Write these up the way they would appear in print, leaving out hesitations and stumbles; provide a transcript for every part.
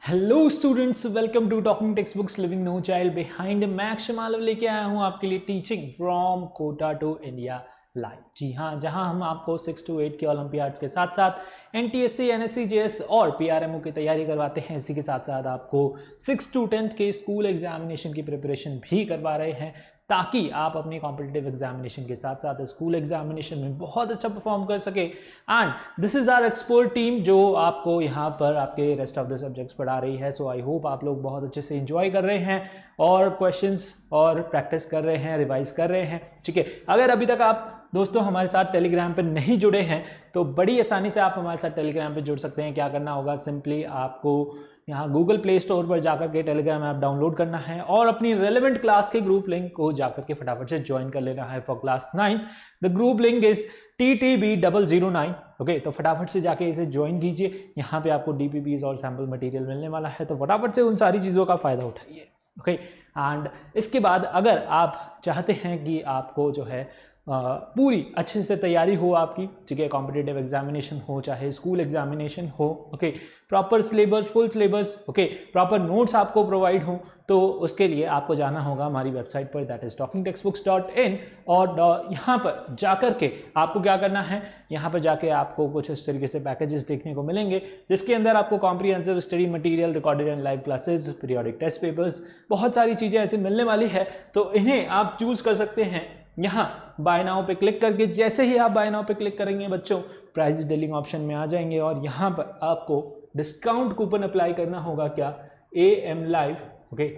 Hello students, welcome to talking text books living no child behind Max Malav लेके आया हूँ आपके लिए teaching from Kota to India live. जी हाँ, जहाँ हम आपको 6 to 8 के ओलंपियाड्स के साथ साथ एनटीएससी, एनएससी, जेएस और पीआरएमओ की तैयारी करवाते हैं। इसी के साथ साथ आपको 6 to 10 के स्कूल एग्जामिनेशन की प्रिपरेशन भी करवा रहे हैं, ताकि आप अपने कॉम्पिटिटिव एग्जामिनेशन के साथ साथ स्कूल एग्जामिनेशन में बहुत अच्छा परफॉर्म कर सके। And this is our expert team जो आपको यहाँ पर आपके रेस्ट ऑफ द सब्जेक्ट्स पढ़ा रही है। सो आई होप आप लोग बहुत अच्छे से एंजॉय कर रहे हैं और क्वेश्चंस और प्रैक्टिस कर रहे हैं, रिवाइज कर रहे हैं। ठीक है, अगर अभी तक आप दोस्तों हमारे साथ टेलीग्राम पे नहीं जुड़े हैं तो बड़ी आसानी से आप हमारे साथ टेलीग्राम पे जुड़ सकते हैं। क्या करना होगा, सिंपली आपको यहाँ गूगल प्ले स्टोर पर जाकर के टेलीग्राम ऐप डाउनलोड करना है और अपनी रेलेवेंट क्लास के ग्रुप लिंक को जाकर के फटाफट से ज्वाइन कर लेना है for class 9। The group link is TTB009। Okay, तो फटाफट से जाके इसे ज्वाइन कीजिए। यहाँ पे आपको DPPs और सैम्पल मटेरियल मिलने वाला है, तो फटाफट से उन सारी चीज़ों का फ़ायदा उठाइए। ओके, एंड इसके बाद अगर आप चाहते हैं कि आपको जो है पूरी अच्छे से तैयारी हो आपकी, ठीक है, कॉम्पिटिटिव एग्जामिनेशन हो चाहे स्कूल एग्जामिनेशन हो, okay, proper syllabus, full syllabus, okay, proper notes आपको प्रोवाइड हो, तो उसके लिए आपको जाना होगा हमारी वेबसाइट पर, दैट इज talkingtextbooks.in। और यहाँ पर जाकर के आपको क्या करना है, यहाँ पर जाके आपको कुछ इस तरीके से पैकेजेस देखने को मिलेंगे, जिसके अंदर आपको comprehensive study material, recorded and live classes, periodic test papers, बहुत सारी चीज़ें ऐसे मिलने वाली है। तो इन्हें आप चूज कर सकते हैं यहाँ बाय नाउ पे क्लिक करके। जैसे ही आप बाय नाउ पे क्लिक करेंगे बच्चों, प्राइस डीलिंग ऑप्शन में आ जाएंगे और यहाँ पर आपको डिस्काउंट कूपन अप्लाई करना होगा, क्या, AM लाइव, ओके,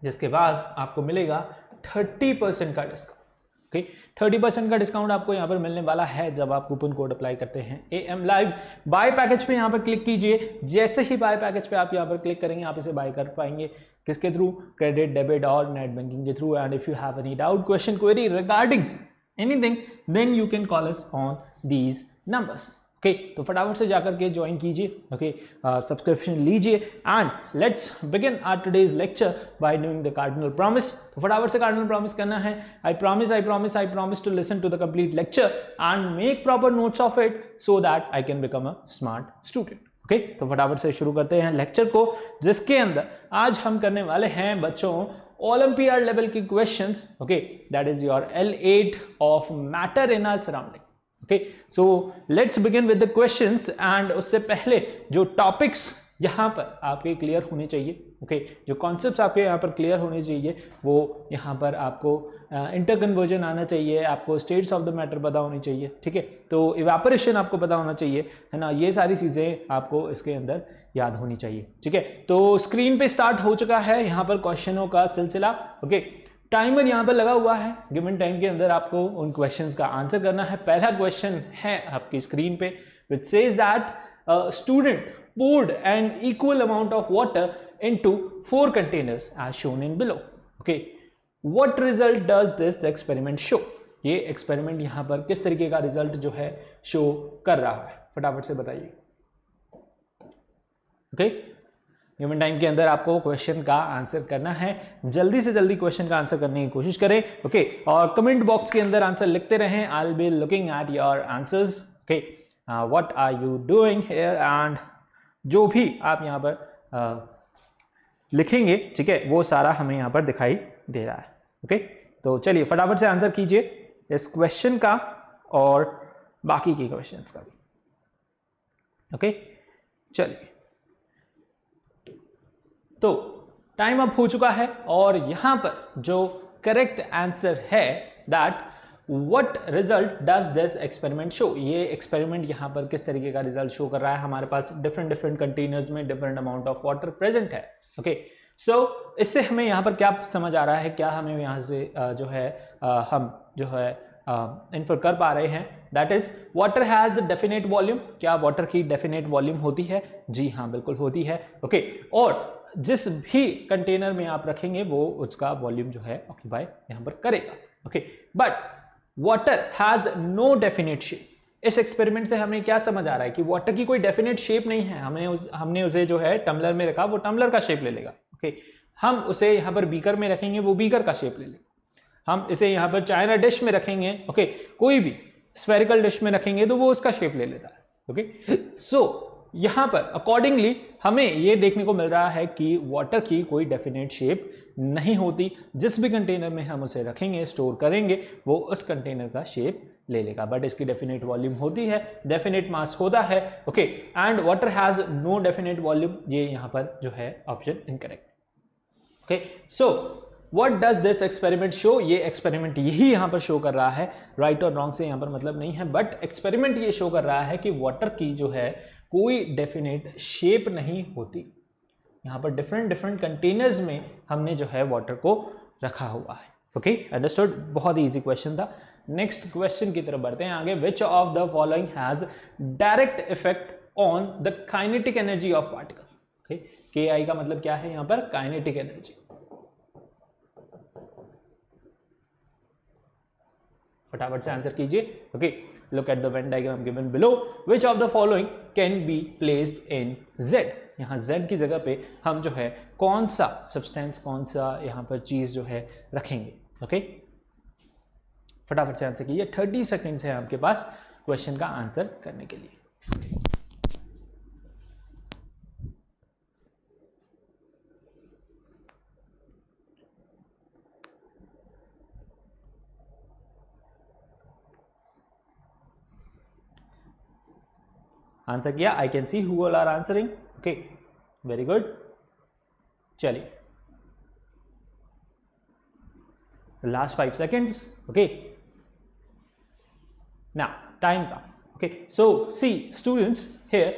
जिसके बाद आपको मिलेगा 30% का डिस्काउंट। ओके, 30% का डिस्काउंट आपको यहाँ पर मिलने वाला है जब आप कूपन कोड अप्लाई करते हैं AM लाइव। बाय पैकेज पे यहाँ पर क्लिक कीजिए। जैसे ही बाय पैकेज पे आप यहाँ पर क्लिक करेंगे, आप इसे बाय कर पाएंगे किसके थ्रू, क्रेडिट, डेबिट और नेट बैंकिंग के through. And if you have any doubt, question, query regarding anything, then you can call us on these numbers. Okay, तो फटाफट से जाकर के ज्वाइन कीजिए, ओके, सब्सक्रिप्शन लीजिए। And let's begin our today's lecture by doing the cardinal promise. तो फटाफट से कार्डिनल प्रॉमिस करना है। I promise to listen to the complete lecture and make proper notes of it so that I can become a smart student. Okay, तो फटाफट से शुरू करते हैं लेक्चर को, जिसके अंदर आज हम करने वाले हैं बच्चों ओलंपियाड लेवल के questions. Okay, that is your L8 of matter in our surrounding. Okay, so let's begin with the questions. And उससे पहले जो टॉपिक्स यहाँ पर आपके क्लियर होने चाहिए, ओके, जो कॉन्सेप्ट्स आपके यहाँ पर क्लियर होने चाहिए, वो यहाँ पर आपको इंटर कन्वर्जन आना चाहिए, आपको स्टेट्स ऑफ द मैटर पता होनी चाहिए, ठीक है, तो इवेपोरेशन आपको पता होना चाहिए, है ना, ये सारी चीज़ें आपको इसके अंदर याद होनी चाहिए। ठीक है, तो स्क्रीन पे स्टार्ट हो चुका है यहाँ पर क्वेश्चनों का सिलसिला। ओके, टाइमर यहाँ पर लगा हुआ है, गिवन टाइम के अंदर आपको उन क्वेश्चंस का आंसर करना है। पहला क्वेश्चन है आपकी स्क्रीन पे, which says that student poured an equal amount of water into 4 containers as shown in below. Okay, what result does this experiment show? ये एक्सपेरिमेंट यहाँ पर किस तरीके का रिजल्ट जो है शो कर रहा है, फटाफट से बताइए। ओके, गिवन टाइम के अंदर आपको क्वेश्चन का आंसर करना है, जल्दी से जल्दी क्वेश्चन का आंसर करने की कोशिश करें। ओके, और कमेंट बॉक्स के अंदर आंसर लिखते रहें। I will be looking at your answers. Okay, what are you doing here, and जो भी आप यहाँ पर लिखेंगे, ठीक है, वो सारा हमें यहाँ पर दिखाई दे रहा है। ओके, तो चलिए फटाफट से आंसर कीजिए इस क्वेश्चन का और बाकी के क्वेश्चंस का भी। ओके, चलिए, तो टाइम अप हो चुका है और यहाँ पर जो करेक्ट आंसर है that What result does this experiment show? ये एक्सपेरिमेंट यहाँ पर किस तरीके का रिजल्ट शो कर रहा है। हमारे पास डिफरेंट कंटेनर्स में different amount of water present है। ओके, सो इससे हमें यहाँ पर क्या समझ आ रहा है, क्या हमें यहाँ से जो है हम जो है इन्फर कर पा रहे हैं, that is water has definite volume. क्या वाटर की डेफिनेट वॉल्यूम होती है? जी हाँ, बिल्कुल होती है। ओके, और जिस भी कंटेनर में आप रखेंगे वो उसका वॉल्यूम जो है ऑक्यूपाई यहाँ पर करेगा। Okay, but water has no definite shape. इस एक्सपेरिमेंट से हमें क्या समझ आ रहा है कि वाटर की कोई डेफिनेट शेप नहीं है। हमने उसे जो है टम्बलर में रखा, वो टम्बलर का शेप ले लेगा। ओके, हम उसे यहाँ पर बीकर में रखेंगे, वो बीकर का शेप ले लेगा। हम इसे यहाँ पर चाइना डिश में रखेंगे, ओके, कोई भी स्फेरिकल डिश में रखेंगे तो वो उसका शेप ले लेता है। ओके, सो यहां पर अकॉर्डिंगली हमें ये देखने को मिल रहा है कि वाटर की कोई डेफिनेट शेप नहीं होती, जिस भी कंटेनर में हम उसे रखेंगे, स्टोर करेंगे, वो उस कंटेनर का शेप ले लेगा, बट इसकी डेफिनेट वॉल्यूम होती है, डेफिनेट मास होता है। Okay, and water has no definite volume, ये यहां पर जो है option incorrect. Okay, so what does this experiment show, ये एक्सपेरिमेंट यही यहां पर शो कर रहा है, राइट और रॉन्ग से यहां पर मतलब नहीं है, बट एक्सपेरिमेंट ये शो कर रहा है कि वाटर की जो है कोई डेफिनेट शेप नहीं होती। यहां पर डिफरेंट डिफरेंट कंटेनर्स में हमने जो है वाटर को रखा हुआ है। ओके, अंडरस्टूड, बहुत ही इजी क्वेश्चन था। नेक्स्ट क्वेश्चन की तरफ बढ़ते हैं आगे। Which of the following has direct effect on the kinetic energy of particle. Okay, के आई का मतलब क्या है यहां पर, काइनेटिक एनर्जी। फटाफट से आंसर कीजिए। Okay, look at the Venn diagram given below, which of the following can be placed in Z. यहाँ z की जगह पे हम जो है कौन सा सब्सटेंस, कौन सा यहाँ पर चीज जो है रखेंगे। ओके, फटाफट से आंसर कीजिए, 30 सेकेंड्स है आपके पास क्वेश्चन का आंसर करने के लिए। आंसर किया, I can see who all are answering. Okay, very good. चलिए, last 5 seconds. Okay, now time's up. Okay, so see students here,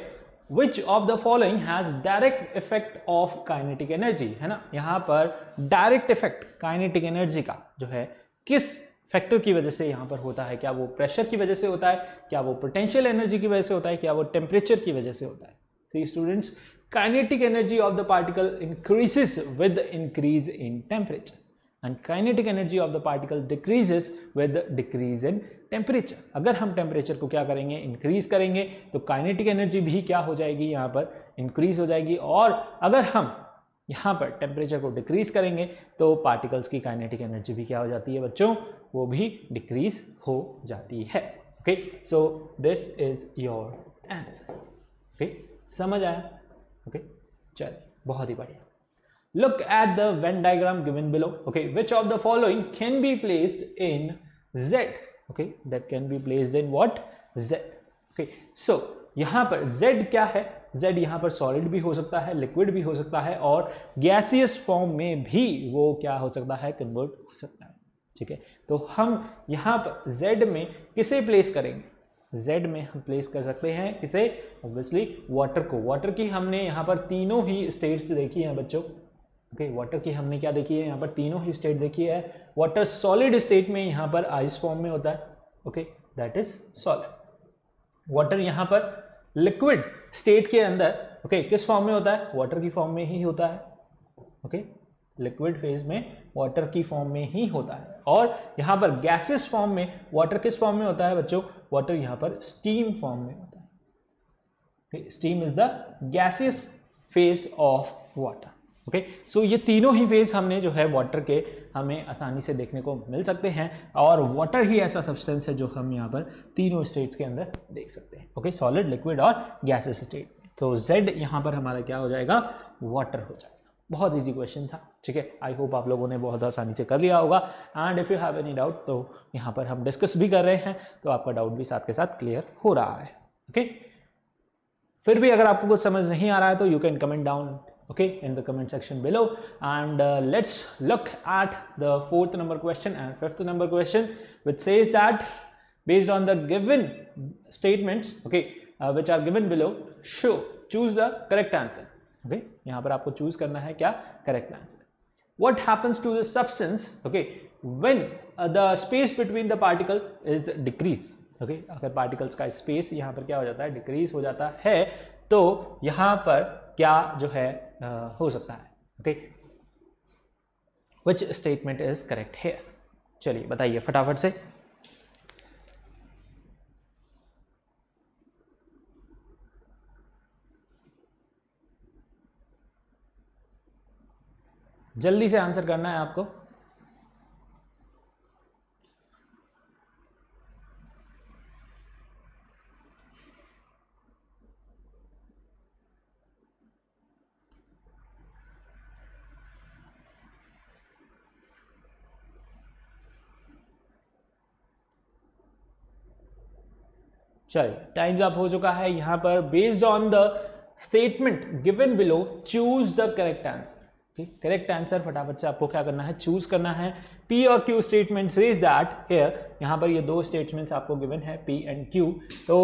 which of the following has direct effect of kinetic energy, है ना, यहाँ पर direct effect kinetic energy का जो है किस factor की वजह से यहाँ पर होता है, क्या वो प्रेशर की वजह से होता है, क्या वो पोटेंशियल एनर्जी की वजह से होता है, क्या वो टेम्परेचर की वजह से होता है। See students, kinetic energy of the particle increases with increase in temperature and kinetic energy of the particle decreases with decrease in temperature। अगर हम टेम्परेचर को क्या करेंगे, इंक्रीज करेंगे, तो काइनेटिक एनर्जी भी क्या हो जाएगी, यहाँ पर इंक्रीज हो जाएगी, और अगर हम यहाँ पर टेम्परेचर को डिक्रीज करेंगे तो पार्टिकल्स की काइनेटिक एनर्जी भी क्या हो जाती है बच्चों, वो भी डिक्रीज हो जाती है। Okay, so this is your answer. Okay, समझ आया। ओके, चलिए, बहुत ही बढ़िया। Look at the Venn diagram given below. Okay, which of the following can be placed in Z? Okay, that can be placed in what? Z. Okay, so यहाँ पर Z क्या है, Z यहाँ पर सॉलिड भी हो सकता है, लिक्विड भी हो सकता है, और गैसियस फॉर्म में भी वो क्या हो सकता है, कन्वर्ट हो सकता है। ठीक है, तो हम यहाँ पर Z में किसे प्लेस करेंगे, Z में हम प्लेस कर सकते हैं किसे, ऑब्वियसली वाटर को। वाटर की हमने यहाँ पर तीनों ही स्टेट्स देखी हैं बच्चों। ओके, वाटर की हमने क्या देखी है, यहाँ पर तीनों ही स्टेट देखी है। वाटर सॉलिड स्टेट में यहाँ पर आइस फॉर्म में होता है। Okay, that is solid. Water यहाँ पर लिक्विड स्टेट के अंदर ओके किस फॉर्म में होता है, वाटर की फॉर्म में ही होता है। ओके, लिक्विड फेज में वाटर की फॉर्म में ही होता है, और यहाँ पर गैसेस फॉर्म में वाटर किस फॉर्म में होता है बच्चों, वाटर यहाँ पर स्टीम फॉर्म में होता है। Steam is the gaseous phase of water. Okay, so ये तीनों ही फेज हमने जो है वाटर के हमें आसानी से देखने को मिल सकते हैं, और वाटर ही ऐसा सब्सटेंस है जो हम यहाँ पर तीनों स्टेट्स के अंदर देख सकते हैं। ओके, सॉलिड, लिक्विड और गैसेस स्टेट। तो Z यहाँ पर हमारा क्या हो जाएगा, वाटर हो जाएगा। बहुत इजी क्वेश्चन था। ठीक है, आई होप आप लोगों ने बहुत आसानी से कर लिया होगा, and if you have any doubt तो यहाँ पर हम डिस्कस भी कर रहे हैं, तो आपका डाउट भी साथ के साथ क्लियर हो रहा है। ओके, फिर भी अगर आपको कुछ समझ नहीं आ रहा है तो you can comment down okay in the comment section below, and let's look at the 4th number question and 5th number question, which says that based on the given statements okay which are given below, choose the correct answer। okay, यहाँ पर आपको choose करना है क्या, correct answer। what happens to the substance okay when the space between the particle is decrease। okay, अगर particles का space यहाँ पर क्या हो जाता है, decrease हो जाता है, तो यहाँ पर क्या जो है हो सकता है। Okay, which statement is correct here, चलिए बताइए फटाफट से। जल्दी से आंसर करना है आपको। चलिए टाइम्स अप हो चुका है। यहाँ पर based on the statement given below choose the correct answer. ठीक, करेक्ट आंसर फटाफट से आपको क्या करना है, चूज करना है। P और Q statement says that here, यहाँ पर ये दो स्टेटमेंट्स आपको गिवन है P एंड Q। तो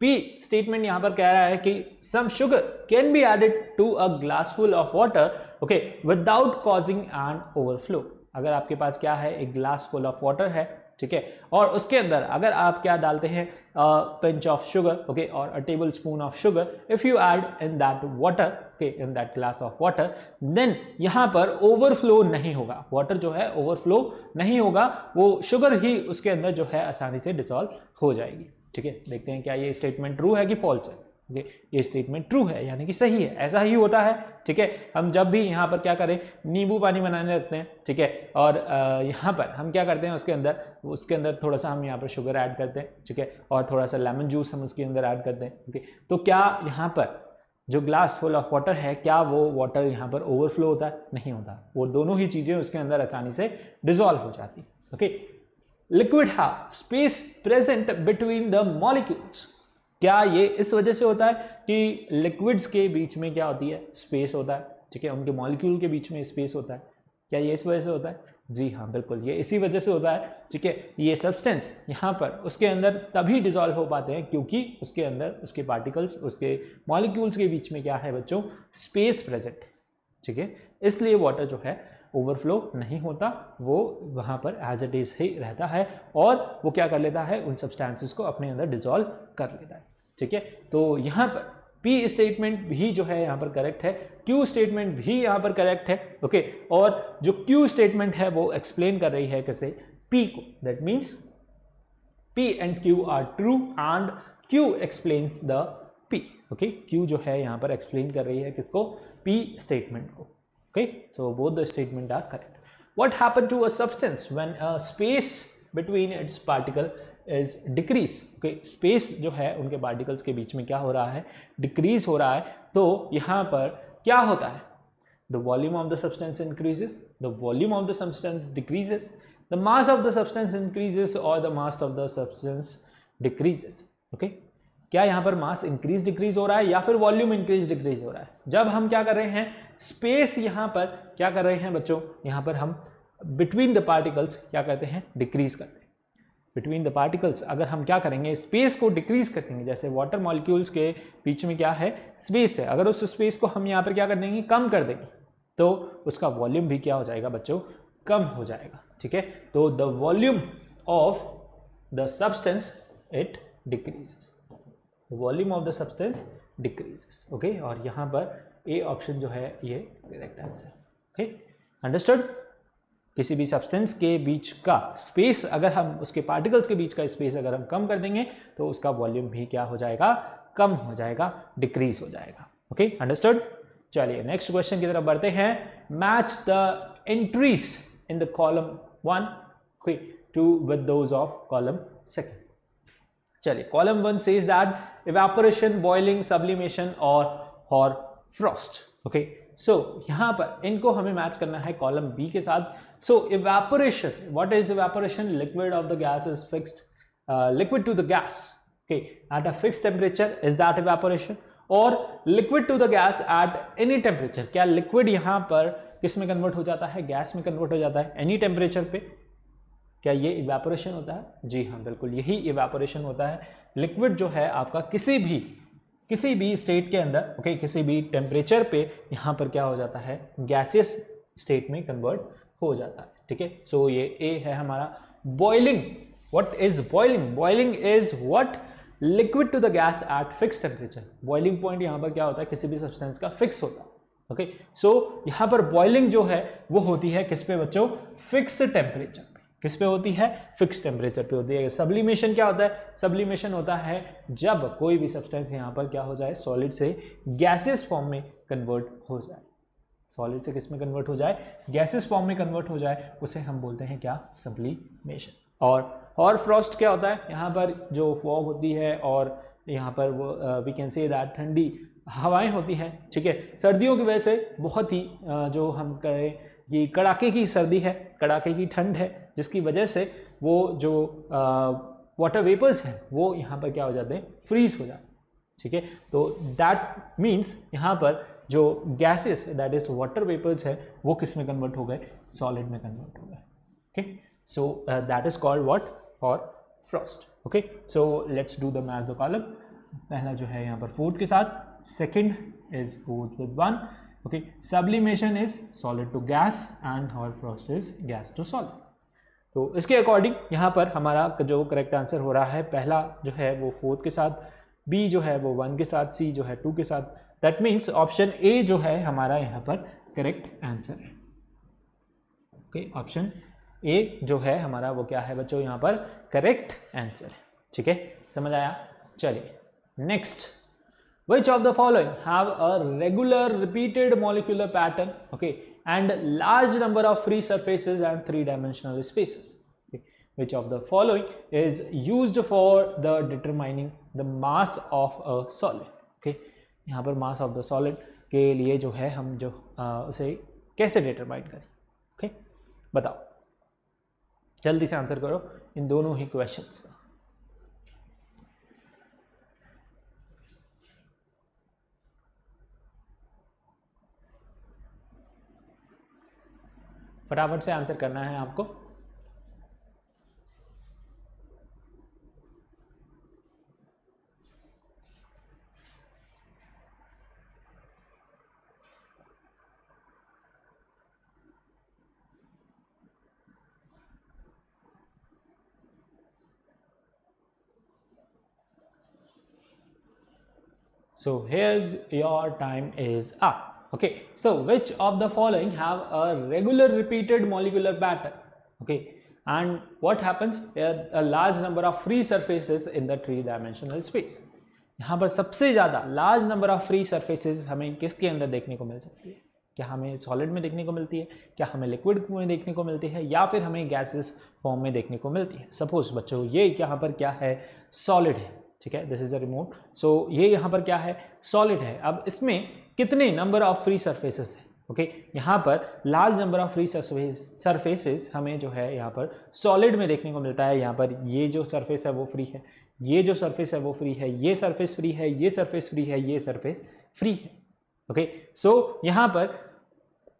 P स्टेटमेंट यहाँ पर कह रहा है कि some sugar can be added to a glass full of water okay without causing an overflow. अगर आपके पास क्या है, एक ग्लास फुल ऑफ वाटर है, ठीक है, और उसके अंदर अगर आप क्या डालते हैं, पिंच ऑफ शुगर ओके और a tablespoon of sugar, if you add in that water okay in that glass of water, then यहाँ पर ओवरफ्लो नहीं होगा, वाटर जो है ओवरफ्लो नहीं होगा, वो शुगर ही उसके अंदर जो है आसानी से डिसॉल्व हो जाएगी। ठीक है, देखते हैं क्या ये स्टेटमेंट ट्रू है कि फॉल्स है। ओके, ये स्टेटमेंट ट्रू है यानी कि सही है, ऐसा ही होता है। ठीक है, हम जब भी यहाँ पर क्या करें, नींबू पानी बनाने लगते हैं, ठीक है, और यहाँ पर हम क्या करते हैं, उसके अंदर थोड़ा सा हम यहाँ पर शुगर ऐड करते हैं, ठीक है, और थोड़ा सा लेमन जूस हम उसके अंदर ऐड करते हैं। ओके, तो क्या यहाँ पर जो ग्लास फुल ऑफ वाटर है, क्या वो वाटर यहाँ पर ओवरफ्लो होता है? नहीं होता, वो दोनों ही चीज़ें उसके अंदर आसानी से डिसॉल्व हो जाती। Okay, liquid have space present between the molecules. क्या ये इस वजह से होता है कि लिक्विड्स के बीच में क्या होती है, स्पेस होता है, ठीक है, उनके मॉलिक्यूल के बीच में स्पेस होता है, क्या ये इस वजह से होता है? जी हाँ, बिल्कुल, ये इसी वजह से होता है। ठीक है, ये सब्सटेंस यहाँ पर उसके अंदर तभी डिसॉल्व हो पाते हैं क्योंकि उसके अंदर उसके पार्टिकल्स, उसके मॉलिक्यूल्स के बीच में क्या है बच्चों, स्पेस प्रेजेंट है। ठीक है, इसलिए वाटर जो है ओवरफ्लो नहीं होता, वो वहाँ पर एज इट इज ही रहता है और वो क्या कर लेता है, उन सब्सटेंसेस को अपने अंदर डिसॉल्व कर लेता है। ठीक है, तो यहाँ पर P स्टेटमेंट भी जो है यहाँ पर करेक्ट है, Q स्टेटमेंट भी यहाँ पर करेक्ट है। ओके, और जो Q स्टेटमेंट है वो एक्सप्लेन कर रही है कैसे, P को, that means P and Q are true and Q explains the P। Okay, Q जो है यहाँ पर एक्सप्लेन कर रही है किसको, P स्टेटमेंट को। Okay, so both the statement are correct. What happened to a substance when a space between its particle is decrease? Okay, space जो है उनके particles के बीच में क्या हो रहा है, decrease हो रहा है, तो यहाँ पर क्या होता है, the volume of the substance increases, the volume of the substance decreases, the mass of the substance increases or the mass of the substance decreases. Okay, क्या यहाँ पर मास इंक्रीज डिक्रीज हो रहा है या फिर वॉल्यूम इंक्रीज डिक्रीज हो रहा है? जब हम क्या कर रहे हैं, स्पेस यहाँ पर क्या कर रहे हैं बच्चों, यहाँ पर हम बिटवीन द पार्टिकल्स क्या करते हैं, डिक्रीज करते हैं। बिटवीन द पार्टिकल्स अगर हम क्या करेंगे, स्पेस को डिक्रीज करेंगे, जैसे वाटर मॉलिक्यूल्स के बीच में क्या है, स्पेस है, अगर उस स्पेस को हम यहाँ पर क्या कर देंगे, कम कर देंगे, तो उसका वॉल्यूम भी क्या हो जाएगा बच्चों, कम हो जाएगा। ठीक है, तो the volume of the substance it decreases, volume of the substance decreases. Okay, और यहाँ पर ए ऑप्शन जो है ये करेक्ट आंसर। Okay, understood. किसी भी सब्सटेंस के बीच का स्पेस, अगर हम उसके पार्टिकल्स के बीच का स्पेस अगर हम कम कर देंगे तो उसका वॉल्यूम भी क्या हो जाएगा, कम हो जाएगा, डिक्रीज हो जाएगा। Okay, understood. चलिए नेक्स्ट क्वेश्चन की तरफ बढ़ते हैं। Match the entries in the column 1 to with those of column 2। चलिए, column 1 says that evaporation, boiling, sublimation और फ्रॉस्ट। ओके, सो यहाँ पर इनको हमें मैच करना है कॉलम बी के साथ। So evaporation, what is evaporation? Liquid of the gas is fixed, liquid to the gas okay at a fixed temperature, is that evaporation? और liquid to the gas at any temperature, क्या liquid यहाँ पर किस में convert हो जाता है, gas में कन्वर्ट हो जाता है एनी टेम्परेचर पे, क्या ये इवेपोरेशन होता है? जी हाँ, बिल्कुल, यही इवेपोरेशन होता है। लिक्विड जो है आपका किसी भी स्टेट के अंदर ओके, किसी भी टेम्परेचर पे यहाँ पर क्या हो जाता है, गैसियस स्टेट में कन्वर्ट हो जाता है। ठीक है, सो ये ए है हमारा। Boiling, what is boiling? Boiling is what, liquid to the gas at fix temperature. Boiling point यहाँ पर क्या होता है, किसी भी सब्सटेंस का फिक्स होता है। ओके, सो यहाँ पर बॉइलिंग जो है वो होती है किस पे बच्चों, फिक्स टेम्परेचर। किस पे होती है, फिक्स टेम्परेचर पे होती है। सब्लिमेशन क्या होता है? सब्लिमेशन होता है जब कोई भी सब्सटेंस यहाँ पर क्या हो जाए, सॉलिड से गैसेस फॉर्म में कन्वर्ट हो जाए। सॉलिड से किस में कन्वर्ट हो जाए, गैसेस फॉर्म में कन्वर्ट हो जाए, उसे हम बोलते हैं क्या, सब्लिमेशन। और फ्रॉस्ट क्या होता है, यहाँ पर जो फॉग होती है और यहाँ पर वो वी कैन से दैट ठंडी हवाएं होती हैं। ठीक है, सर्दियों की वजह से बहुत ही जो हम कहें ये कड़ाके की सर्दी है, कड़ाके की ठंड है, जिसकी वजह से वो जो वाटर वेपर्स हैं वो यहाँ पर क्या हो जाते हैं, फ्रीज हो जाते हैं, ठीक है। तो दैट मीन्स यहाँ पर जो gases that is water vapours है वो किस में कन्वर्ट हो गए, सॉलिड में कन्वर्ट हो गए, okay. So that is called what, for frost, okay. So let's do the math the column. पहला जो है यहाँ पर फोर्थ के साथ, second is fourth with 1, okay. Sublimation is solid to gas and frost is gas to solid. तो इसके according यहाँ पर हमारा जो करेक्ट आंसर हो रहा है, पहला जो है वो फोर्थ के साथ, बी जो है वो 1 के साथ, सी जो है 2 के साथ। दैट मीन्स ऑप्शन ए जो है हमारा यहाँ पर करेक्ट आंसर है, ओके। ऑप्शन ए जो है हमारा वो क्या है बच्चों, यहाँ पर करेक्ट आंसर है, ठीक है, समझ आया। चलिए next, which of the following have a regular repeated molecular pattern, okay, and large number of free surfaces and three-dimensional spaces, okay. Which of the following is used for the determining the mass of a solid, okay. यहाँ पर mass of the solid के लिए जो है हम जो उसे कैसे डिटरमाइन करें, ओके। बताओ, जल्दी से आंसर करो इन दोनों ही क्वेश्चंस का। फटाफट से आंसर करना है आपको। So here's your time is up. Okay, so which of the following have a regular repeated molecular pattern, okay, and what happens here, a large number of free surfaces in the three dimensional space। यहाँ पर सबसे ज़्यादा large number of free surfaces हमें किसके अंदर देखने को मिल सकती है? क्या हमें सॉलिड में देखने को मिलती है, क्या हमें लिक्विड में देखने को मिलती है, या फिर हमें गैसेस फॉर्म में देखने को मिलती है? सपोज बच्चों ये यहाँ पर क्या है, सॉलिड है, ठीक है, दिस इज अ रिमोट। सो ये यहाँ पर क्या है, सॉलिड है। अब इसमें कितने नंबर ऑफ फ्री सरफेसेस है, ओके। यहाँ पर large number of free surfaces हमें जो है यहाँ पर सॉलिड में देखने को मिलता है। यहाँ पर ये जो सरफेस है वो फ्री है, ये जो सरफेस है वो फ्री है, ये सरफेस फ्री है, ये सरफेस फ्री है, ये सरफेस फ्री है, ओके। सो यहाँ पर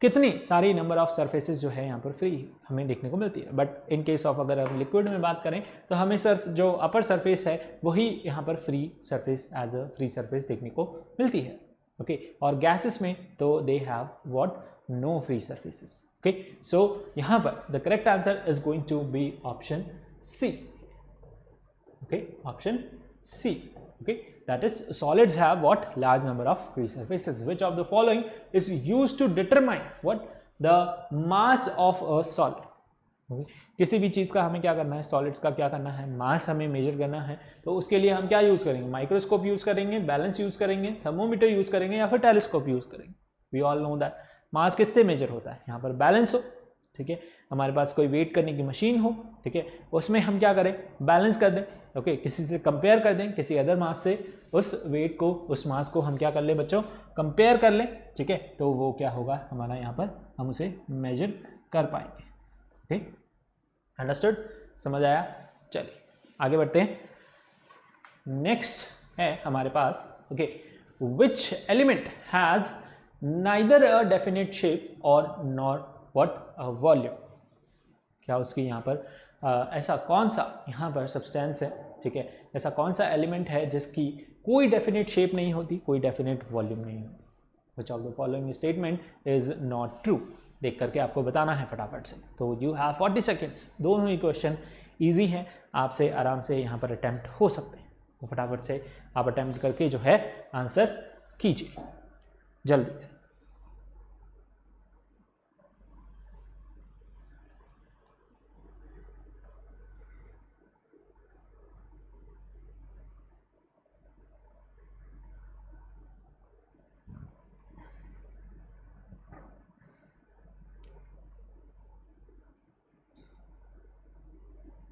कितनी सारी नंबर ऑफ सरफेसेस जो है यहाँ पर फ्री हमें देखने को मिलती है। बट इन केस ऑफ अगर हम लिक्विड में बात करें तो हमें सिर्फ जो अपर सरफेस है वही यहाँ पर free surface as a free surface देखने को मिलती है, ओके। और गैसेस में तो they have what, no free surfaces, okay. So यहाँ पर the correct answer is going to be option C, okay, option C, okay, that is solids have what, large number of free surfaces। Which of the following is used to determine what, the mass of a solid, okay? किसी भी चीज़ का हमें क्या करना है, solids का क्या करना है, मास हमें मेजर करना है। तो उसके लिए हम क्या यूज़ करेंगे, माइक्रोस्कोप यूज़ करेंगे, बैलेंस यूज़ करेंगे, थर्मोमीटर यूज़ करेंगे, या फिर टेलीस्कोप यूज़ करेंगे। We all know that mass किससे मेजर होता है, यहाँ पर बैलेंस हो, ठीक है, हमारे पास कोई वेट करने की मशीन हो, ठीक है, उसमें हम क्या करें, बैलेंस कर दें, ओके, किसी से कंपेयर कर दें, किसी अदर मास से उस वेट को, उस मास को हम क्या कर लें बच्चों, कंपेयर कर लें, ठीक है। तो वो क्या होगा हमारा, यहाँ पर हम उसे मेजर कर पाएंगे, ओके, अंडरस्टूड, समझ आया। चलिए आगे बढ़ते हैं। नेक्स्ट है हमारे पास, okay, which element has neither a definite shape और नॉट व्हाट वॉल्यूम। क्या उसकी यहाँ पर ऐसा कौन सा यहाँ पर सब्सटेंस है, ठीक है, ऐसा कौन सा एलिमेंट है जिसकी कोई डेफिनेट शेप नहीं होती, कोई डेफिनेट वॉल्यूम नहीं होती। Which of the following statement is not true, देख करके आपको बताना है फटाफट से। तो यू हैव 40 सेकेंड्स। दोनों ही क्वेश्चन ईजी हैं, आपसे आराम से यहाँ पर अटैम्प्ट हो सकते हैं। तो फटाफट से आप अटैम्प्ट करके जो है आंसर कीजिए जल्दी से।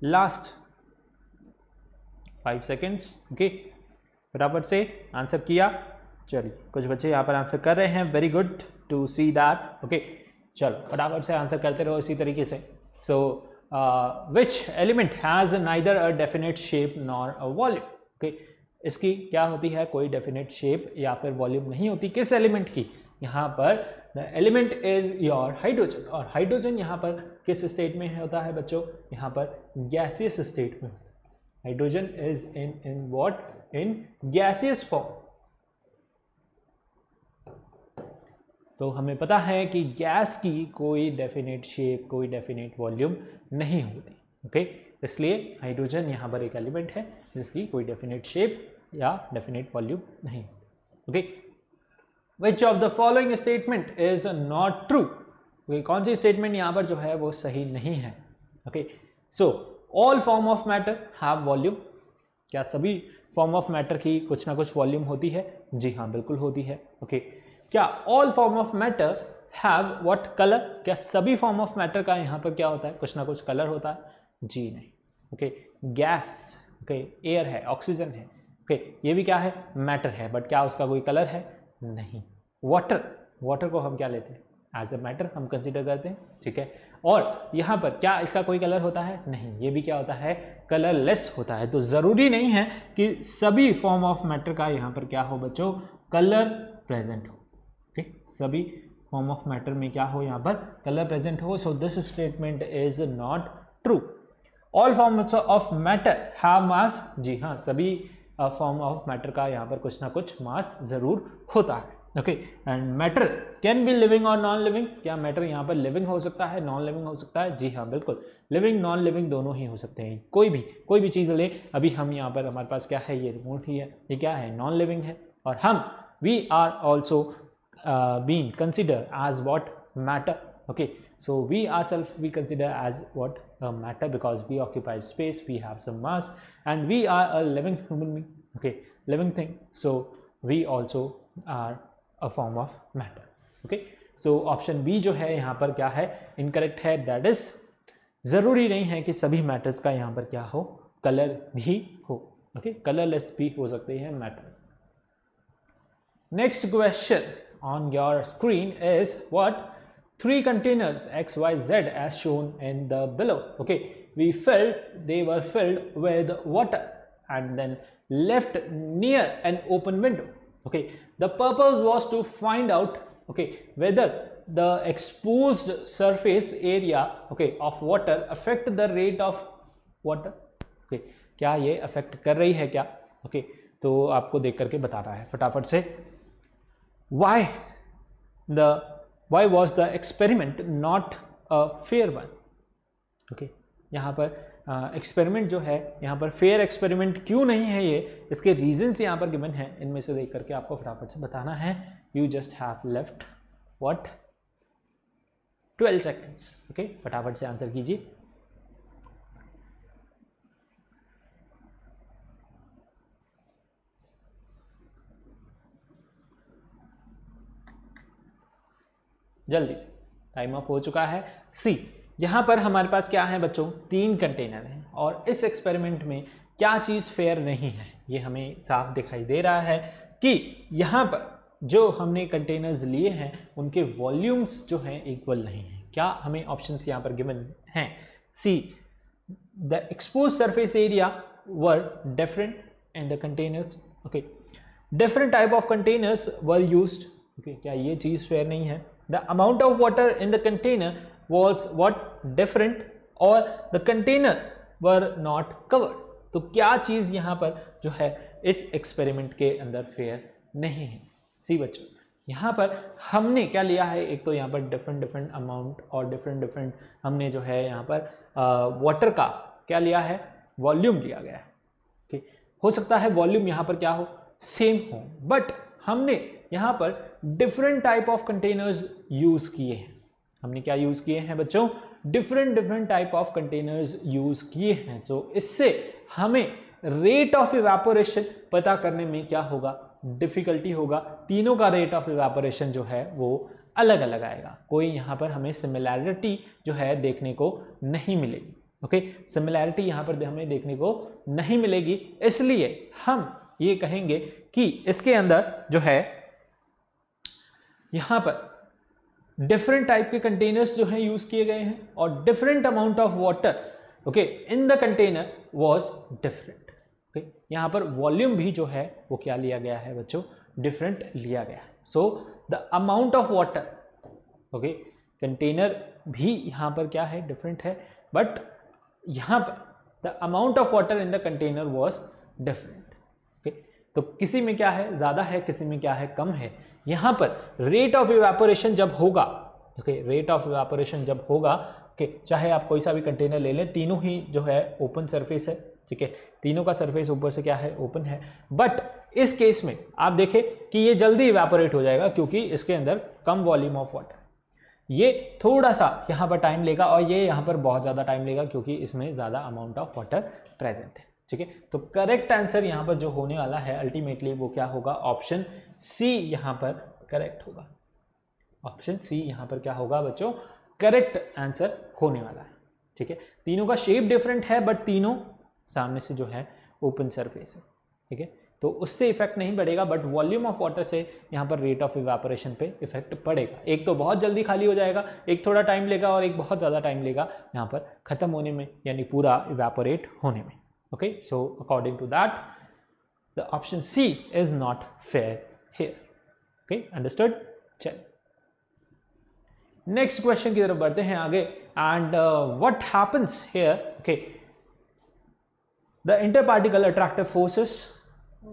लास्ट 5 सेकेंड्स, ओके, फटाफट से आंसर किया। चलिए कुछ बच्चे यहाँ पर आंसर कर रहे हैं, very good to see that, okay. चलो फटाफट से आंसर करते रहो इसी तरीके से। So which element has neither a definite shape nor a volume. Okay, इसकी क्या होती है, कोई डेफिनेट शेप या फिर वॉल्यूम नहीं होती। किस एलिमेंट की, यहाँ पर the element is your hydrogen, और हाइड्रोजन यहाँ पर किस स्टेट में होता है बच्चों, यहाँ पर गैसियस स्टेट में। Hydrogen is in what, in gaseous form. तो हमें पता है कि गैस की कोई डेफिनेट शेप, कोई डेफिनेट वॉल्यूम नहीं होती। ओके, इसलिए हाइड्रोजन यहाँ पर एक एलिमेंट है जिसकी कोई डेफिनेट शेप या डेफिनेट वॉल्यूम नहीं होती। Okay, which of the following statement is not true. कौन सी स्टेटमेंट यहाँ पर जो है वो सही नहीं है। Okay, so all form of matter have volume. क्या सभी फॉर्म ऑफ मैटर की कुछ ना कुछ वॉल्यूम होती है? जी हाँ, बिल्कुल होती है। ओके, क्या all form of matter have what colour. क्या सभी फॉर्म ऑफ मैटर का यहाँ पर क्या होता है, कुछ ना कुछ कलर होता है? जी नहीं। ओके, गैस, ओके, एयर है, ऑक्सीजन है, ओके, ये भी क्या है, मैटर है, बट क्या उसका कोई कलर है? नहीं। वाटर, वाटर को हम क्या लेते हैं, एज अ मैटर हम कंसिडर करते हैं, ठीक है। और यहाँ पर क्या इसका कोई कलर होता है? नहीं, ये भी क्या होता है, कलरलेस होता है। तो ज़रूरी नहीं है कि सभी फॉर्म ऑफ मैटर का यहाँ पर क्या हो बच्चों, कलर प्रेजेंट हो। ओके, सभी फॉर्म ऑफ मैटर में क्या हो, यहाँ पर कलर प्रेजेंट हो। So this statement is not true. All forms of matter have mass. जी हाँ, सभी फॉर्म ऑफ मैटर का यहाँ पर कुछ ना कुछ मास जरूर होता है। Okay, and matter can be living और नॉन लिविंग। क्या मैटर यहाँ पर लिविंग हो सकता है, नॉन लिविंग हो सकता है? जी हाँ, बिल्कुल, लिविंग नॉन लिविंग दोनों ही हो सकते हैं। कोई भी चीज़ ले, अभी हम यहाँ पर हमारे पास क्या है, ये रिमोट ही है, ये क्या है, नॉन लिविंग है। और हम we are also being considered as what, matter. Okay, so we ourselves we consider as what, matter, because we occupy space, we have some mass, and we are a living human being, okay, living thing, so we also are a form of matter. Okay, so option B जो है यहाँ पर क्या है, incorrect है। that is, ज़रूरी नहीं है कि सभी मैटर्स का यहाँ पर क्या हो, कलर भी हो। ओके, कलरलेस भी हो सकते हैं matter. Next question on your screen is what, 3 containers X, Y, Z as shown in the below. Okay, they were filled with water and then left near an open window. Okay, the purpose was to find out, okay, whether the exposed surface area, okay, of water affect the rate of water. Okay, क्या ये affect कर रही है क्या? Okay, तो आपको देख करके बता रहा है फटाफट से। Why was the experiment not a fair one? Okay, यहाँ पर एक्सपेरिमेंट जो है, यहाँ पर फेयर एक्सपेरिमेंट क्यों नहीं है, ये इसके रीजंस यहाँ पर गिवन है। इनमें से देख करके आपको फटाफट से बताना है। You just have left what, 12 seconds. Okay, फटाफट से आंसर कीजिए। जल्दी से, टाइम अप हो चुका है। सी, यहाँ पर हमारे पास क्या है बच्चों, 3 कंटेनर हैं, और इस एक्सपेरिमेंट में क्या चीज़ फेयर नहीं है, ये हमें साफ दिखाई दे रहा है कि यहाँ पर जो हमने कंटेनर्स लिए हैं उनके वॉल्यूम्स जो हैं इक्वल नहीं हैं। क्या हमें ऑप्शंस यहाँ पर गिवन हैं? See, the expose surface area were different in the containers. Okay, different type of containers were used. Okay, क्या ये चीज़ फेयर नहीं है? The amount of water in the container was what, different, or the container were not covered. तो क्या चीज़ यहाँ पर जो है इस एक्सपेरिमेंट के अंदर फेयर नहीं है? सी बच्चों, यहाँ पर हमने क्या लिया है, एक तो यहाँ पर डिफरेंट अमाउंट और डिफरेंट हमने जो है यहाँ पर वाटर का क्या लिया है, वॉल्यूम लिया गया है। okay? हो सकता है वॉल्यूम यहाँ पर क्या हो, सेम हो, बट हमने यहाँ पर different type of containers use किए हैं। हमने क्या यूज किए हैं बच्चों, different type of containers use किए हैं। तो इससे हमें रेट ऑफ इवेपोरेशन पता करने में क्या होगा, डिफिकल्टी होगा। तीनों का रेट ऑफ इवेपोरेशन जो है वो अलग अलग आएगा। कोई यहाँ पर हमें सिमिलैरिटी जो है देखने को नहीं मिलेगी। ओके, सिमिलैरिटी यहाँ पर हमें देखने को नहीं मिलेगी, इसलिए हम ये कहेंगे कि इसके अंदर जो है यहाँ पर डिफरेंट टाइप के कंटेनर्स जो हैं यूज किए गए हैं और different amount of water okay in the container was different. Okay, यहाँ पर वॉल्यूम भी जो है वो क्या लिया गया है बच्चों, डिफरेंट लिया गया है। So the amount of water okay container भी यहाँ पर क्या है, डिफरेंट है, बट यहाँ पर the amount of water in the container was different. Okay, तो किसी में क्या है, ज़्यादा है, किसी में क्या है, कम है। यहाँ पर रेट ऑफ इवेपोरेशन जब होगा, ओके रेट ऑफ इवेपोरेशन जब होगा, ओके चाहे आप कोई सा भी कंटेनर ले लें, तीनों ही जो है ओपन सरफेस है, ठीक है, तीनों का सरफेस ऊपर से क्या है, ओपन है, बट इस केस में आप देखें कि ये जल्दी इवेपोरेट हो जाएगा क्योंकि इसके अंदर कम वॉल्यूम ऑफ वाटर। ये थोड़ा सा यहाँ पर टाइम लेगा और ये यहाँ पर बहुत ज़्यादा टाइम लेगा क्योंकि इसमें ज़्यादा अमाउंट ऑफ वाटर प्रेजेंट है, ठीक है। तो करेक्ट आंसर यहाँ पर जो होने वाला है अल्टीमेटली वो क्या होगा, ऑप्शन सी यहाँ पर करेक्ट होगा। ऑप्शन सी यहाँ पर क्या होगा बच्चों, करेक्ट आंसर होने वाला है, ठीक है। तीनों का शेप डिफरेंट है बट तीनों सामने से जो है ओपन सरफेस है, ठीक है, तो उससे इफेक्ट नहीं पड़ेगा, बट वॉल्यूम ऑफ वाटर से यहाँ पर रेट ऑफ इवेपोरेशन पे इफेक्ट पड़ेगा। एक तो बहुत जल्दी खाली हो जाएगा, एक थोड़ा टाइम लेगा और एक बहुत ज़्यादा टाइम लेगा यहाँ पर ख़त्म होने में, यानी पूरा इवेपोरेट होने में। Okay, so according to that the option C is not fair here. Okay, understood. चलिए नेक्स्ट क्वेश्चन की तरफ बढ़ते हैं आगे। And what happens here, okay, the interparticle attractive forces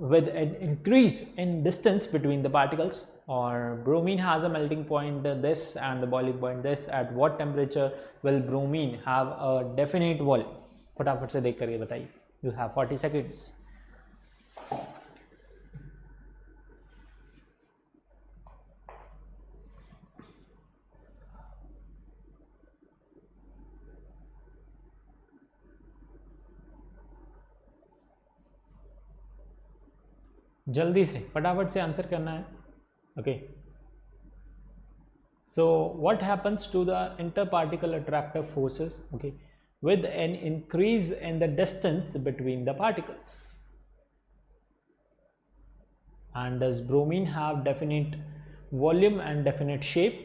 with an increase in distance between the particles, or bromine has a melting point this and the boiling point this, at what temperature will bromine have a definite volume? फटाफट से देख करके बताइए, you have 40 seconds. जल्दी से फटाफट से answer करना है। Okay, so what happens to the interparticle attractive forces, okay, with an increase in the distance between the particles, and does bromine have definite volume and definite shape?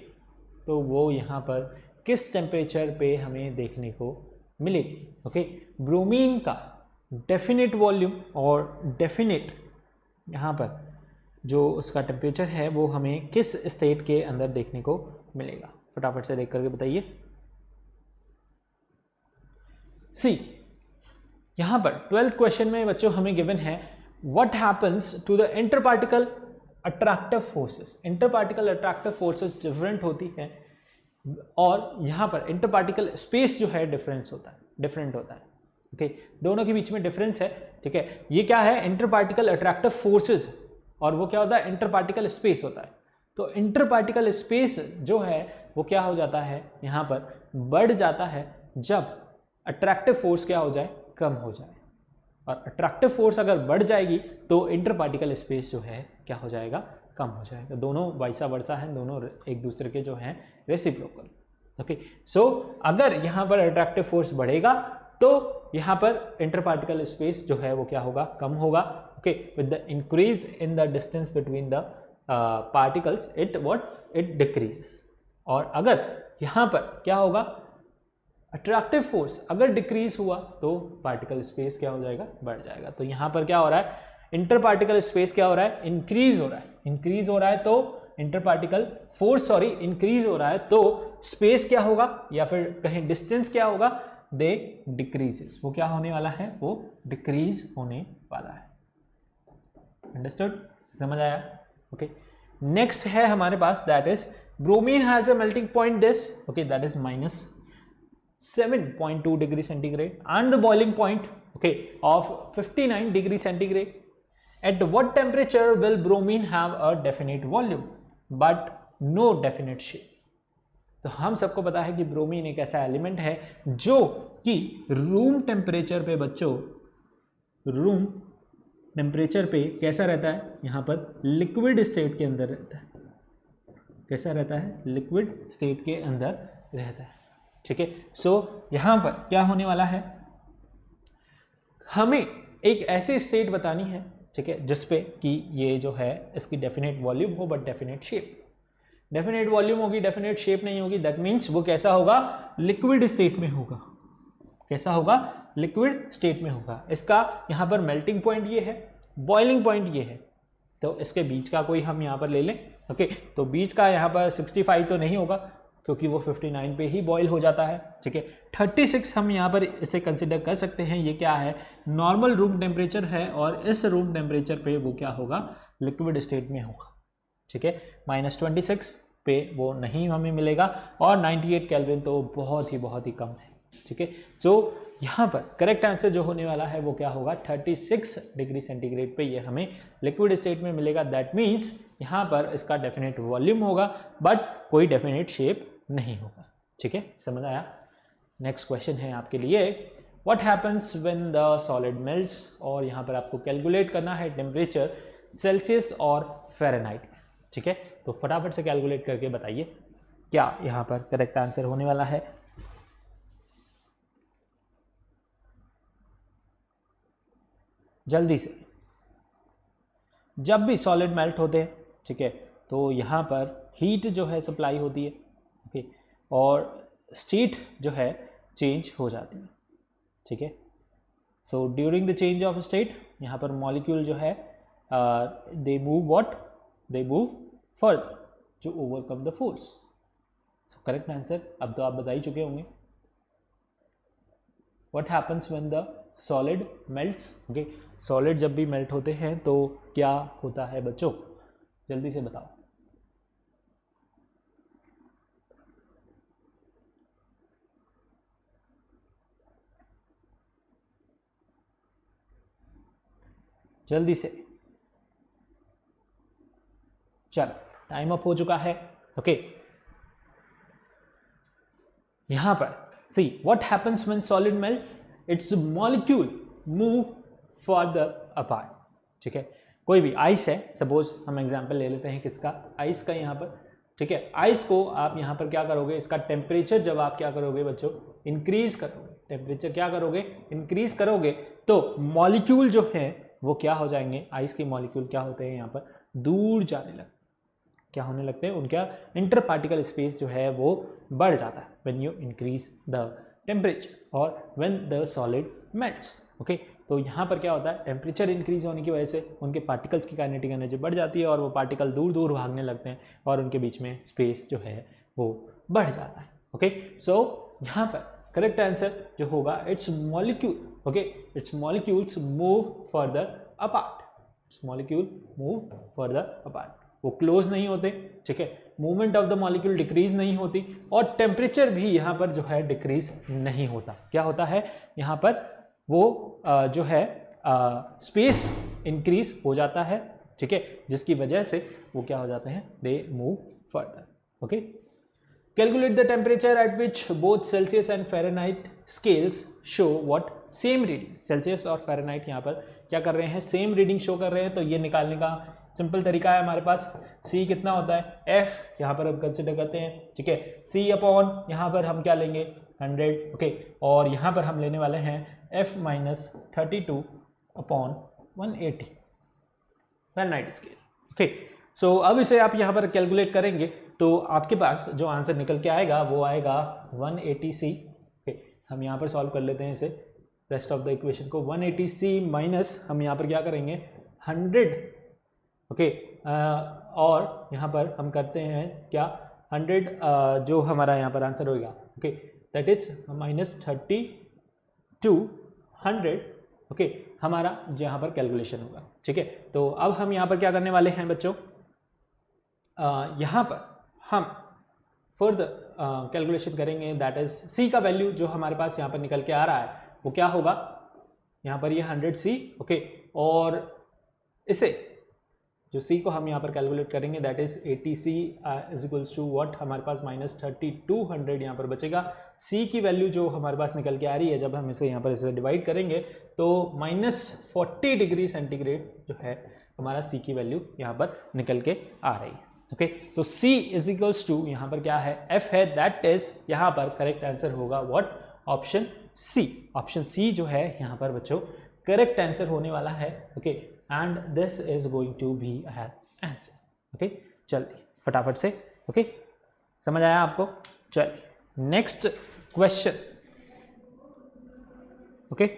तो वो यहाँ पर किस टेम्परेचर पे हमें देखने को मिलेगी? ओके, ब्रोमीन का डेफिनेट वॉल्यूम और डेफिनेट यहाँ पर जो उसका टेम्परेचर है वो हमें किस स्टेट के अंदर देखने को मिलेगा? फटाफट से देख करके बताइए। सी, यहाँ पर 12th क्वेश्चन में बच्चों हमें गिवन है what happens to the interparticle attractive forces. Interparticle attractive forces different होती है और यहाँ पर इंटरपार्टिकल स्पेस जो है डिफरेंट होता है। ओके, दोनों के बीच में डिफरेंस है, ठीक है। ये क्या है, इंटरपार्टिकल अट्रैक्टिव फोर्सेस, और वो क्या होता है, इंटरपार्टिकल स्पेस होता है। तो इंटरपार्टिकल स्पेस जो है वो क्या हो जाता है, यहाँ पर बढ़ जाता है जब अट्रैक्टिव फोर्स क्या हो जाए, कम हो जाए। और अट्रैक्टिव फोर्स अगर बढ़ जाएगी तो इंटरपार्टिकल स्पेस जो है क्या हो जाएगा, कम हो जाएगा। दोनों वाइसा वर्सा हैं, दोनों एक दूसरे के जो हैं रेसिप्रोकल। ओके, सो अगर यहाँ पर अट्रैक्टिव फोर्स बढ़ेगा तो यहाँ पर इंटरपार्टिकल स्पेस जो है वो क्या होगा, कम होगा। Okay, with the increase in the distance between the particles it decreases. और अगर यहाँ पर क्या होगा, अट्रैक्टिव फोर्स अगर डिक्रीज हुआ तो पार्टिकल स्पेस क्या हो जाएगा, बढ़ जाएगा। तो यहाँ पर क्या हो रहा है, इंटरपार्टिकल स्पेस क्या हो रहा है, इंक्रीज हो रहा है तो इंटरपार्टिकल फोर्स इंक्रीज हो रहा है तो स्पेस क्या होगा, या फिर कहें डिस्टेंस क्या होगा, दे डिक्रीजेस। वो क्या होने वाला है, वो डिक्रीज होने वाला है। अंडरस्टूड, समझ आया? ओके, नेक्स्ट है हमारे पास, that is bromine has a melting point this, okay, that is -7.2 degree centigrade and the boiling point, okay, of 59 degree centigrade. At what temperature will bromine have a definite volume but no definite shape? तो हम सबको पता है कि bromine एक ऐसा element है जो कि रूम टेम्परेचर पे बच्चों, रूम टेम्परेचर पे कैसा रहता है, यहाँ पर लिक्विड स्टेट के अंदर रहता है। कैसा रहता है, लिक्विड स्टेट के अंदर रहता है, ठीक है। सो यहाँ पर क्या होने वाला है, हमें एक ऐसी स्टेट बतानी है, ठीक है, जिसपे कि ये जो है इसकी डेफिनेट वॉल्यूम हो but definite shape. Definite volume होगी, डेफिनेट शेप नहीं होगी, दैट मीन्स वो कैसा होगा, लिक्विड स्टेट में होगा। कैसा होगा, लिक्विड स्टेट में होगा। इसका यहाँ पर मेल्टिंग पॉइंट ये है, बॉइलिंग पॉइंट ये है, तो इसके बीच का कोई हम यहाँ पर ले लें। ओके, तो बीच का यहाँ पर 65 तो नहीं होगा क्योंकि वो 59 पे ही बॉईल हो जाता है। ठीक है, 36 हम यहाँ पर इसे कंसिडर कर सकते हैं। ये क्या है, नॉर्मल रूम टेम्परेचर है और इस रूम टेम्परेचर पे वो क्या होगा, लिक्विड स्टेट में होगा। ठीक है, -26 पे वो नहीं हमें मिलेगा और 98 केल्विन तो बहुत ही कम है। ठीक है, जो यहाँ पर करेक्ट आंसर जो होने वाला है वो क्या होगा, 36 डिग्री सेंटीग्रेड पे ये हमें लिक्विड स्टेट में मिलेगा। दैट मीन्स यहाँ पर इसका डेफिनेट वॉल्यूम होगा बट कोई डेफिनेट शेप नहीं होगा। ठीक है, समझ आया। नेक्स्ट क्वेश्चन है आपके लिए, what happens when the solid melts, और यहाँ पर आपको कैलकुलेट करना है टेम्परेचर सेल्सियस और फ़ारेनहाइट। ठीक है, तो फटाफट से कैलकुलेट करके बताइए क्या यहाँ पर करेक्ट आंसर होने वाला है। जल्दी से। जब भी सॉलिड मेल्ट होते हैं, ठीक है, तो यहाँ पर हीट जो है सप्लाई होती है। ओके, और स्टेट जो है चेंज हो जाती है। ठीक है, so during the change of state यहाँ पर मॉलिक्यूल जो है they move what, they move further to overcome the force. So correct answer अब तो आप बता ही चुके होंगे। What happens when the solid melts. Okay, solid जब भी मेल्ट होते हैं तो क्या होता है बच्चों, जल्दी से बताओ। जल्दी से, चलो टाइम अप हो चुका है। ओके, यहां पर see what happens when solid melt, it's molecule move further apart. ठीक है, कोई भी आइस है, सपोज हम एग्जांपल ले लेते हैं किसका, आइस का यहाँ पर। ठीक है, आइस को आप यहाँ पर क्या करोगे, इसका टेम्परेचर जब आप क्या करोगे बच्चों, इंक्रीज करोगे, टेम्परेचर क्या करोगे, इंक्रीज करोगे, तो मॉलिक्यूल जो है वो क्या हो जाएंगे, आइस के मॉलिक्यूल क्या होते हैं यहाँ पर, दूर जाने लगते, क्या होने लगते हैं, उनका इंटर पार्टिकल स्पेस जो है वो बढ़ जाता है when you increase the temperature और when the solid melts. Okay, तो यहाँ पर क्या होता है, टेम्परेचर इंक्रीज होने की वजह से उनके पार्टिकल्स की काइनेटिक एनर्जी बढ़ जाती है और वो पार्टिकल दूर दूर भागने लगते हैं और उनके बीच में स्पेस जो है वो बढ़ जाता है। ओके, सो यहाँ पर करेक्ट आंसर जो होगा, it's molecule. Okay, it's molecules move further apart, it's molecule move further apart, वो क्लोज नहीं होते। ठीक है, movement of the molecule decrease नहीं होती और टेम्परेचर भी यहाँ पर जो है डिक्रीज नहीं होता। क्या होता है यहाँ पर, वो जो है स्पेस इंक्रीज हो जाता है। ठीक है, जिसकी वजह से वो क्या हो जाते हैं, दे move further. Okay, calculate the temperature at which both Celsius and Fahrenheit scales show what same reading. Celsius और फ़ारेनहाइट यहाँ पर क्या कर रहे हैं, सेम रीडिंग शो कर रहे हैं। तो ये निकालने का सिंपल तरीका है हमारे पास, C कितना होता है, F यहाँ पर हम कंसिडर करते हैं। ठीक है, C अपॉन यहाँ पर हम क्या लेंगे, 100। ओके, और यहाँ पर हम लेने वाले हैं F - 32 upon 180 Fahrenheit scale. Okay, so अब इसे आप यहाँ पर कैलकुलेट करेंगे तो आपके पास जो आंसर निकल के आएगा वो आएगा 180C। ओके, हम यहाँ पर सॉल्व कर लेते हैं इसे, रेस्ट ऑफ द इक्वेशन को। 180C माइनस हम यहाँ पर क्या करेंगे, 100। ओके, और यहाँ पर हम करते हैं क्या, 100 जो हमारा यहाँ पर आंसर होगा। Okay, that is -30 to 100। Okay, हमारा यहाँ पर कैलकुलेशन होगा। ठीक है, तो अब हम यहाँ पर क्या करने वाले हैं बच्चों, यहाँ पर हम फर्दर कैलकुलेशन करेंगे। दैट इज C का वैल्यू जो हमारे पास यहाँ पर निकल के आ रहा है वो क्या होगा, यहाँ पर ये 100C। ओके, और इसे जो C को हम यहाँ पर कैलकुलेट करेंगे that is 80C is equals to what, हमारे पास -3200 यहाँ पर बचेगा। C की वैल्यू जो हमारे पास निकल के आ रही है, जब हम इसे यहाँ पर इसे डिवाइड करेंगे तो -40 डिग्री सेंटीग्रेड जो है हमारा C की वैल्यू यहाँ पर निकल के आ रही है। Okay, so C is equals to यहाँ पर क्या है, F है, दैट इज यहाँ पर करेक्ट आंसर होगा what, option C। Option C जो है यहाँ पर बच्चों करेक्ट आंसर होने वाला है। Okay, and this is going to be answer. Okay, चलिए फटाफट से ओके, समझ आया आपको? चलिए नेक्स्ट क्वेश्चन। ओके,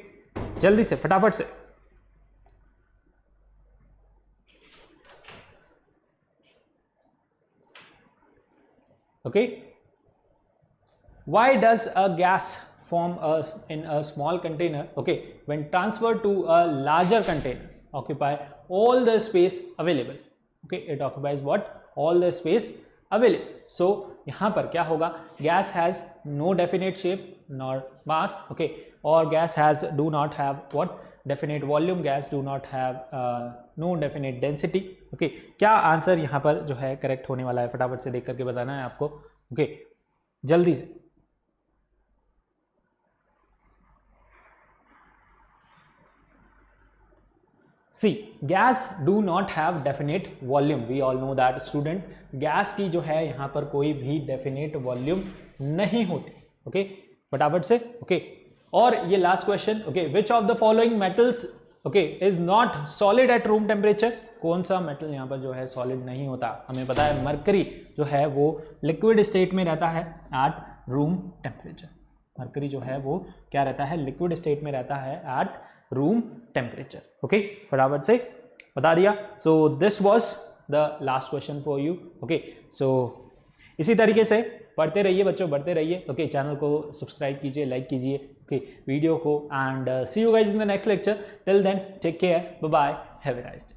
जल्दी से फटाफट से। Okay, why does a gas form in a small container, okay, when transferred to a larger container occupy all the space available? Okay, it occupies what? All the space available. So यहाँ पर क्या होगा? Gas has no definite shape nor mass, okay, or gas has do not have what? Definite volume. Gas do not have no definite density. Okay, क्या answer यहाँ पर जो है correct होने वाला है? फटाफट से देख करके बताना है आपको। ओके, जल्दी से। See, gas do not have definite volume, we all know that student. Gas की जो है यहाँ पर कोई भी डेफिनेट वॉल्यूम नहीं होती। ओके, फटाफट से। ओके, और ये last question. Okay, which of the following metals okay is not solid at room temperature? कौन सा मेटल यहाँ पर जो है सॉलिड नहीं होता? हमें पता है मरकरी जो है वो लिक्विड स्टेट में रहता है एट रूम टेम्परेचर। मरकरी जो है वो क्या रहता है? लिक्विड स्टेट में रहता है एट रूम टेम्परेचर। ओके, फटाफट से बता दिया। So this was the last question for you. Okay, so इसी तरीके से पढ़ते रहिए बच्चों, बढ़ते रहिए। ओके, चैनल को सब्सक्राइब कीजिए, लाइक कीजिए ओके वीडियो को, and see you guys in the next lecture. Till then take care, bye bye, have a nice day.